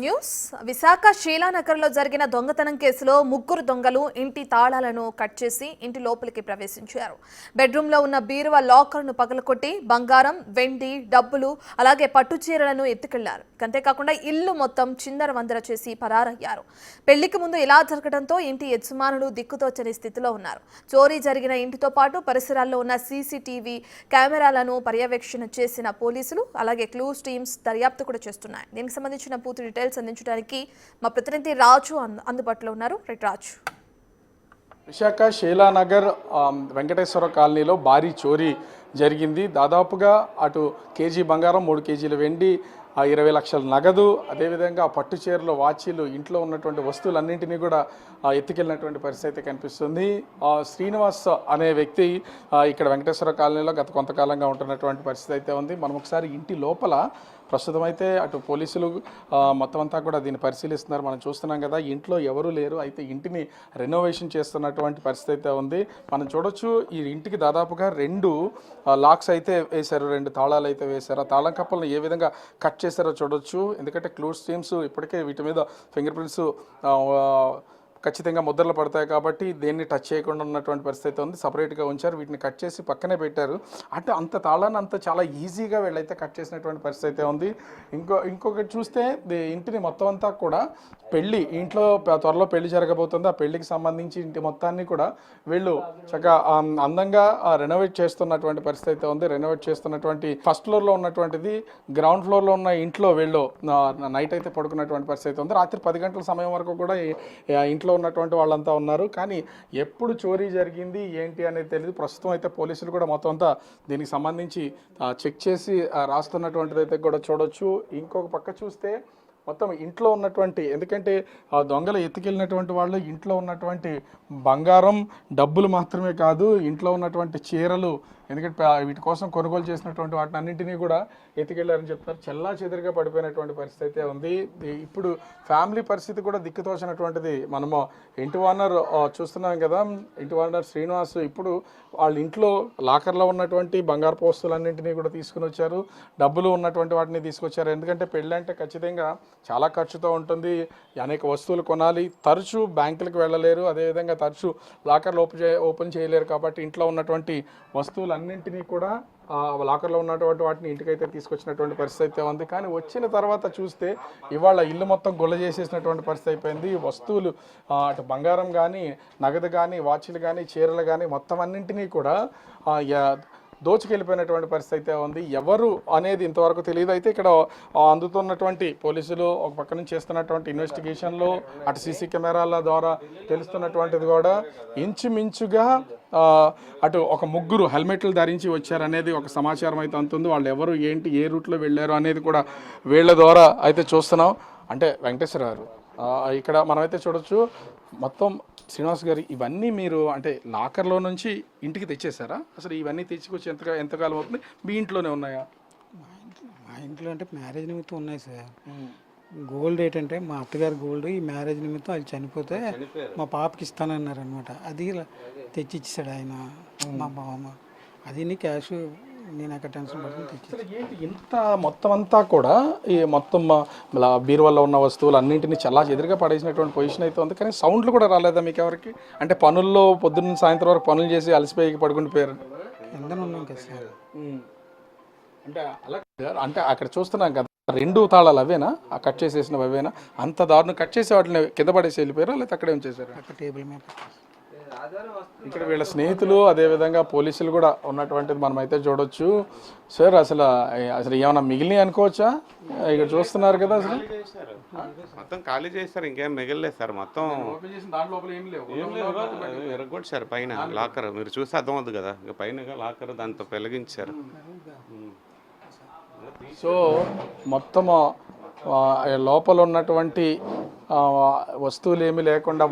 News Visakha శీలానగర్లో జరిగిన దొంగతనం కేసులో ముగ్గురు దొంగలు ఇంటి తాళాలను కట్ చేసి ఇంటి లోపలికి ప్రవేశించారు. బెడ్రూమ్లో ఉన్న బీరువా లాకర్ను పగలకొట్టి బంగారం, వెండి, డబ్బులు అలాగే పట్టుచీరలను ఎత్తుకెళ్లారు. అంతేకాకుండా ఇల్లు మొత్తం చిందరవందర చేసి పరారయ్యారు. పెళ్లికి ముందు ఇలా జరగడంతో ఇంటి యజమానులు దిక్కుతోచని స్థితిలో ఉన్నారు. చోరీ జరిగిన ఇంటితో పాటు పరిసరాల్లో ఉన్న సీసీటీవీ కెమెరాలను పర్యవేక్షణ చేసిన పోలీసులు అలాగే క్లూస్ టీమ్స్ దర్యాప్తు కూడా చేస్తున్నాయి. దీనికి సంబంధించిన పూర్తి డీటెయిల్స్ అందించడానికి మా ప్రతినిధి రాజు అందుబాటులో ఉన్నారు. రాజు, విశాఖ శీలానగర్ వెంకటేశ్వర కాలనీలో భారీ చోరీ జరిగింది. దాదాపుగా అటు కేజీ బంగారం, 3 కేజీల వెండి, 20 లక్షల నగదు, అదేవిధంగా పట్టు చీరలు, వాచీలు, ఇంట్లో ఉన్నటువంటి వస్తువులన్నింటినీ కూడా ఎత్తుకెళ్ళినటువంటి పరిస్థితి కనిపిస్తుంది. శ్రీనివాస్ అనే వ్యక్తి ఇక్కడ వెంకటేశ్వర కాలనీలో గత కొంతకాలంగా ఉంటున్నటువంటి పరిస్థితి అయితే ఉంది. మనం ఒకసారి ఇంటి లోపల ప్రస్తుతం అయితే అటు పోలీసులు మొత్తం అంతా కూడా దీన్ని పరిశీలిస్తున్నారు. మనం చూస్తున్నాం కదా, ఇంట్లో ఎవరూ లేరు. అయితే ఇంటిని రెనోవేషన్ చేస్తున్నటువంటి పరిస్థితి అయితే ఉంది. మనం చూడొచ్చు, ఈ ఇంటికి దాదాపుగా 2 లాక్స్ అయితే వేశారు, 2 తాళాలు అయితే వేశారు. ఆ తాళం కప్పలను ఏ విధంగా కట్ చేశారో చూడొచ్చు. ఎందుకంటే క్లూస్ టీమ్స్ ఇప్పటికే వీటి మీద ఫింగర్ ప్రింట్స్ ఖచ్చితంగా ముద్రలు పడతాయి కాబట్టి దేన్ని టచ్ చేయకుండా ఉన్నటువంటి పరిస్థితి ఉంది. సపరేట్గా ఉంచారు, వీటిని కట్ చేసి పక్కనే పెట్టారు. అంటే అంత తాళాన్ని అంత చాలా ఈజీగా వీళ్ళైతే కట్ చేసినటువంటి పరిస్థితి అయితే ఉంది. ఇంకొకటి చూస్తే ఇంటిని మొత్తం అంతా కూడా పెళ్ళి, ఇంట్లో త్వరలో పెళ్లి జరగబోతుంది. ఆ పెళ్లికి సంబంధించి ఇంటి మొత్తాన్ని కూడా వీళ్ళు చక్కగా అందంగా రెనోవేట్ చేస్తున్నటువంటి పరిస్థితి అయితే ఉంది. రెనోవేట్ చేస్తున్నటువంటి ఫస్ట్ ఫ్లోర్లో ఉన్నటువంటిది గ్రౌండ్ ఫ్లోర్లో ఉన్న ఇంట్లో వీళ్ళు నైట్ అయితే పడుకున్నటువంటి పరిస్థితి ఉంది. రాత్రి 10 గంటల సమయం వరకు కూడా ఇంట్లో ఉన్నటువంటి వాళ్ళంతా ఉన్నారు. కానీ ఎప్పుడు చోరీ జరిగింది ఏంటి అనేది తెలియదు. ప్రస్తుతం అయితే పోలీసులు కూడా మొత్తం అంతా దీనికి సంబంధించి చెక్ చేసి రాస్తున్నటువంటిది అయితే కూడా చూడొచ్చు. ఇంకొక పక్క చూస్తే మొత్తం ఇంట్లో ఉన్నటువంటి, ఎందుకంటే దొంగలు ఎత్తుకెళ్ళినటువంటి వాళ్ళు ఇంట్లో ఉన్నటువంటి బంగారం, డబ్బులు మాత్రమే కాదు, ఇంట్లో ఉన్నటువంటి చీరలు, ఎందుకంటే వీటి కోసం కొనుగోలు చేసినటువంటి వాటిని అన్నింటినీ కూడా ఎత్తుకెళ్ళారని చెప్తారు. చెల్లా చెదురుగా పడిపోయినటువంటి పరిస్థితి అయితే ఉంది. ఇప్పుడు ఫ్యామిలీ పరిస్థితి కూడా దిక్కుతోచినటువంటిది. మనము ఇంటి ఓనర్ చూస్తున్నాం కదా, ఇంటి ఓనర్ శ్రీనివాస్ ఇప్పుడు వాళ్ళ ఇంట్లో లాకర్లో ఉన్నటువంటి బంగారు వస్తువులన్నింటినీ కూడా తీసుకుని వచ్చారు. డబ్బులు ఉన్నటువంటి వాటిని తీసుకొచ్చారు. ఎందుకంటే పెళ్ళి అంటే ఖచ్చితంగా చాలా ఖర్చుతో ఉంటుంది, అనేక వస్తువులు కొనాలి, తరచూ బ్యాంకులకు వెళ్ళలేరు, అదేవిధంగా తరచూ లాకర్లు ఓపెన్ చేయలేరు. కాబట్టి ఇంట్లో ఉన్నటువంటి వస్తువులన్నింటినీ కూడా లాకర్లో ఉన్నటువంటి వాటిని ఇంటికైతే తీసుకొచ్చినటువంటి పరిస్థితి అయితే ఉంది. కానీ వచ్చిన తర్వాత చూస్తే ఇవాళ ఇల్లు మొత్తం గుల్ల చేసేసినటువంటి పరిస్థితి అయిపోయింది. వస్తువులు అటు బంగారం కానీ, నగదు కానీ, వాచీలు కానీ, చీరలు కానీ మొత్తం అన్నింటినీ కూడా దోచుకెళ్ళిపోయినటువంటి పరిస్థితి అయితే ఉంది. ఎవరు అనేది ఇంతవరకు తెలియదు. అయితే ఇక్కడ అందుతున్నటువంటి పోలీసులు ఒక పక్క నుంచి చేస్తున్నటువంటి ఇన్వెస్టిగేషన్లో అటు సీసీ కెమెరాల ద్వారా తెలుస్తున్నటువంటిది కూడా ఇంచుమించుగా అటు ఒక 3 హెల్మెట్లు ధరించి వచ్చారనేది ఒక సమాచారం అయితే అందుతుంది. వాళ్ళు ఎవరు, ఏంటి, ఏ రూట్లో వెళ్ళారు అనేది కూడా వీళ్ళ ద్వారా అయితే చూస్తున్నాం. అంటే వెంకటేశ్వర గారు ఇక్కడ మనమైతే చూడొచ్చు, మొత్తం శ్రీనివాస్ గారు ఇవన్నీ మీరు అంటే లాకర్లో నుంచి ఇంటికి తెచ్చేసారా? అసలు ఇవన్నీ తెచ్చుకొచ్చి ఎంతకాలం అవుతుంది? మీ ఇంట్లోనే ఉన్నాయా? మా ఇంట్లో అంటే మ్యారేజ్ నిమిత్తం ఉన్నాయి సార్. గోల్డ్ ఏంటంటే మా అత్తగారి గోల్డ్ ఈ మ్యారేజ్ నిమిత్తం అది చనిపోతే మా పాపకి ఇస్తానన్నారు అనమాట. అది తెచ్చిచ్చాడు ఆయన, మా బామ్మ. అది క్యాష్ నేను అక్కడ టెన్షన్ పడుతుంది తెచ్చి. ఇంత మొత్తం అంతా కూడా ఈ మొత్తం బీరువాలో ఉన్న వస్తువులు అన్నింటినీ చాలా ఎదురుగా పడేసినటువంటి పొజిషన్ అయితే ఉంది. కానీ సౌండ్లు కూడా రాలేదా మీకు ఎవరికి? అంటే పనుల్లో పొద్దున్న సాయంత్రం వరకు పనులు చేసి అలసిపోయి పడుకుంటూ పోయారు. ఎందరూ ఉన్నాం కదా సార్. అంటే అలా అంటే అక్కడ చూస్తున్నాం కదా, 2 తాళాలు అవేనా కట్ చేసేసినవి? అవేనా అంత దారుణం కట్ చేసి వాటిని కింద పడేసి వెళ్ళిపోయారా, లేకపోతే అక్కడే ఉంచేసారు? అక్కడ టేబుల్ మీద ఇక్కడ వీళ్ళ స్నేహితులు అదేవిధంగా పోలీసులు కూడా ఉన్నటువంటిది మనం అయితే చూడొచ్చు. సార్ అసలు ఏమైనా మిగిలినాయి అనుకోవచ్చా? ఇక్కడ చూస్తున్నారు కదా, అసలు మొత్తం ఖాళీ చేస్తారు, ఇంకేం మిగలలేదు సార్. మొత్తం ఎరగొట్టారు పైన లాకర్, మీరు చూస్తే అర్థం అవుతుంది కదా, ఇక పైన లాకర్ దాంతో పెలిగించారు. సో మొత్తము లోపల ఉన్నటువంటి వస్తువులు ఏమీ లేకుండా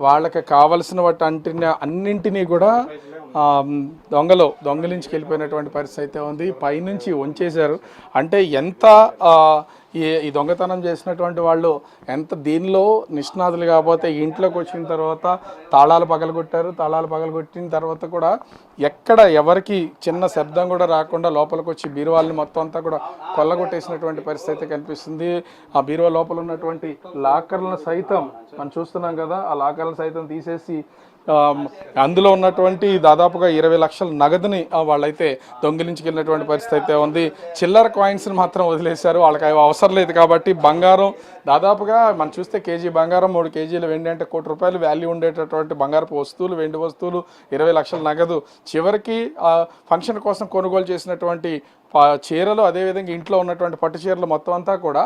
వాళ్ళకి కావలసిన వాటి అన్నింటినీ కూడా దొంగలించి వెళ్ళిపోయినటువంటి పరిస్థితి అయితే ఉంది. పైనుంచి వంచేశారు. అంటే ఎంత ఈ దొంగతనం చేసినటువంటి వాళ్ళు ఎంత దీనిలో నిష్ణాతులు కాకపోతే ఇంట్లోకి వచ్చిన తర్వాత తాళాలు పగలగొట్టిన తర్వాత కూడా ఎక్కడ ఎవరికి చిన్న శబ్దం కూడా రాకుండా లోపలికి వచ్చి బీరువాళ్ళని మొత్తం అంతా కూడా కొల్లగొట్టేసినటువంటి పరిస్థితి కనిపిస్తుంది. ఆ బీరువా లోపల ఉన్నటువంటి లాకర్లను సైతం మనం చూస్తున్నాం కదా, ఆ లాకర్లను సైతం తీసేసి అందులో ఉన్నటువంటి దాదాపుగా 20 లక్షల నగదుని వాళ్ళైతే దొంగిలించుకెళ్ళినటువంటి పరిస్థితి అయితే ఉంది. చిల్లర కాయిన్స్ని మాత్రం వదిలేశారు, వాళ్ళకి అవి అవసరం లేదు కాబట్టి. బంగారం దాదాపుగా మనం చూస్తే కేజీ బంగారం 3 కేజీల వెండి అంటే ₹1 వాల్యూ ఉండేటటువంటి బంగారపు వస్తువులు, వెండి వస్తువులు, 20 లక్షల నగదు. చివరికి ఫంక్షన్ కోసం కొనుగోలు చేసినటువంటి చీరలు, అదేవిధంగా ఇంట్లో ఉన్నటువంటి పట్టు చీరలు మొత్తం అంతా కూడా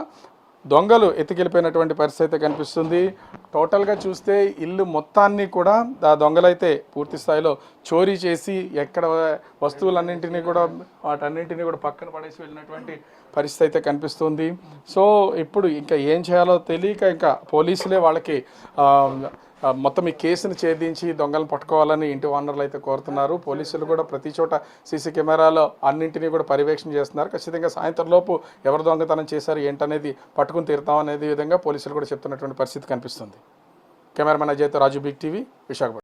దొంగలు ఎత్తుకెళ్ళిపోయినటువంటి పరిస్థితి కనిపిస్తుంది. టోటల్గా చూస్తే ఇల్లు మొత్తాన్ని కూడా దొంగలైతే పూర్తి స్థాయిలో చోరీ చేసి ఎక్కడ వస్తువులన్నింటినీ కూడా వాటన్నింటినీ కూడా పక్కన పడేసి వెళ్ళినటువంటి పరిస్థితి అయితే కనిపిస్తుంది. సో ఇప్పుడు ఇంకా ఏం చేయాలో తెలియక ఇంకా పోలీసులే వాళ్ళకి మొత్తం ఈ కేసును ఛేదించి దొంగలను పట్టుకోవాలని ఇంటి ఓనర్లు అయితే కోరుతున్నారు. పోలీసులు కూడా ప్రతి చోట సీసీ కెమెరాలో అన్నింటినీ కూడా పర్యవేక్షణ చేస్తున్నారు. ఖచ్చితంగా సాయంత్రం లోపు ఎవరు దొంగతనం చేశారు ఏంటనేది పట్టుకుని తీరుతాం అనేది విధంగా పోలీసులు కూడా చెప్తున్నటువంటి పరిస్థితి కనిపిస్తుంది. కెమెరామెన్ అజయ్తో రాజు, బిగ్ టీవీ, విశాఖపట్నం.